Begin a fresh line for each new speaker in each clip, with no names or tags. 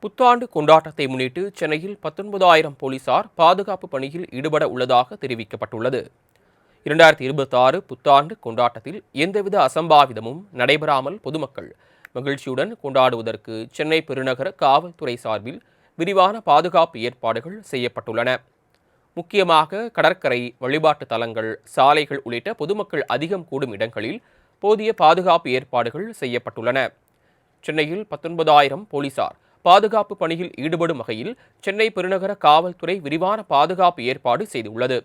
புத்தாண்டு கொண்டாட்டத்தை முன்னிட்டு சென்னையில் 19,000 போலீசார் பாதுகாப்பு பணியில் ஈடுபட உள்ளதாக தெரிவிக்கப்பட்டுள்ளது. 2026 புத்தாண்டு கொண்டாட்டத்தில் எந்தவித அசம்பாவிதமும் நடைபெறாமல் பொதுமக்கள் மகிழ்ச்சியுடன் கொண்டாடுவதற்கு சென்னை பெருநகர காவல்துறை சார்பில் விரிவான பாதுகாப்பு ஏற்பாடுகள் செய்யப்பட்டுள்ளன. முக்கியமாக கடற்கரை, வழிபாட்டு தலங்கள், சாலைகள் உள்ளிட்ட பொதுமக்கள் அதிகம் கூடும் இடங்களில் போதிய பாதுகாப்பு ஏற்பாடுகள் செய்யப்பட்டுள்ளன. சென்னையில் 19,000 போலீசார் பாதுகாப்பு பணியில் ஈடுபடும் வகையில் சென்னை பெருநகர காவல்துறை விரிவான பாதுகாப்பு ஏற்பாடு செய்துள்ளது.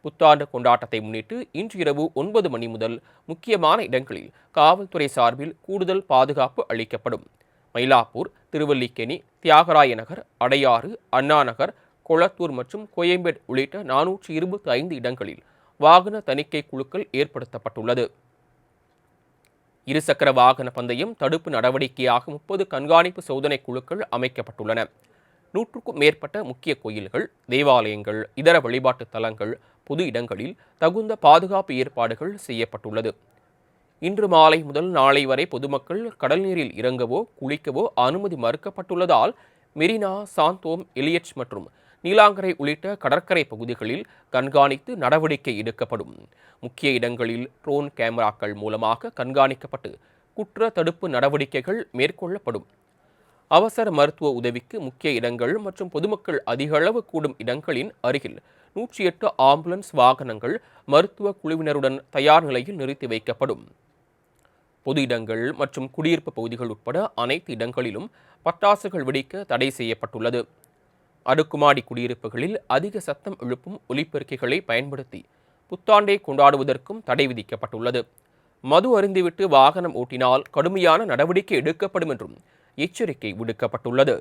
புத்தாண்டு கொண்டாட்டத்தை முன்னிட்டு இன்று இரவு 9 மணி முதல் முக்கியமான இடங்களில் காவல்துறை சார்பில் கூடுதல் பாதுகாப்பு அளிக்கப்படும். மயிலாப்பூர், திருவல்லிக்கேணி, தியாகராய நகர், அடையாறு, அண்ணா நகர், கொளத்தூர் மற்றும் கோயம்பேடு உள்ளிட்ட 425 இடங்களில் வாகன தணிக்கை குழுக்கள் ஏற்படுத்தப்பட்டுள்ளது. இருசக்கர வாகன பந்தயம் தடுப்பு நடவடிக்கையாக 30 கண்காணிப்பு சோதனை குழுக்கள் அமைக்கப்பட்டுள்ளன. 100க்கும் மேற்பட்ட முக்கிய கோயில்கள், தேவாலயங்கள், இதர வழிபாட்டு தலங்கள், பொது இடங்களில் தகுந்த பாதுகாப்பு ஏற்பாடுகள் செய்யப்பட்டுள்ளது. இன்று மாலை முதல் நாளை வரை பொதுமக்கள் கடல் நீரில் இறங்கவோ குளிக்கவோ அனுமதி மறுக்கப்பட்டுள்ளதால் மெரினா, சாந்தோம், எலியட் மற்றும் நீலாங்கரை உள்ளிட்ட கடற்கரை பகுதிகளில் கண்காணித்து நடவடிக்கை எடுக்கப்படும். முக்கிய இடங்களில் ட்ரோன் கேமராக்கள் மூலமாக கண்காணிக்கப்பட்டு குற்ற தடுப்பு நடவடிக்கைகள் மேற்கொள்ளப்படும். அவசர மருத்துவ உதவிக்கு முக்கிய இடங்கள் மற்றும் பொதுமக்கள் அதிக அளவு கூடும் இடங்களின் அருகில் 108 ஆம்புலன்ஸ் வாகனங்கள் மருத்துவ குழுவினருடன் தயார் நிலையில் நிறுத்தி வைக்கப்படும். பொது இடங்கள் மற்றும் குடியிருப்பு பகுதிகள் உட்பட அனைத்து இடங்களிலும் பட்டாசுகள் வெடிக்க தடை செய்யப்பட்டுள்ளது. அடுக்குமாடி குடியிருப்புகளில் அதிக சத்தம் எழுப்பும் ஒலிபெருக்கிகளை பயன்படுத்தி புத்தாண்டை கொண்டாடுவதற்கும் தடை விதிக்கப்பட்டுள்ளது. மது அருந்திவிட்டு வாகனம் ஓட்டினால் கடுமையான நடவடிக்கை எடுக்கப்படும் என்றும் எச்சரிக்கை விடுக்கப்பட்டுள்ளது.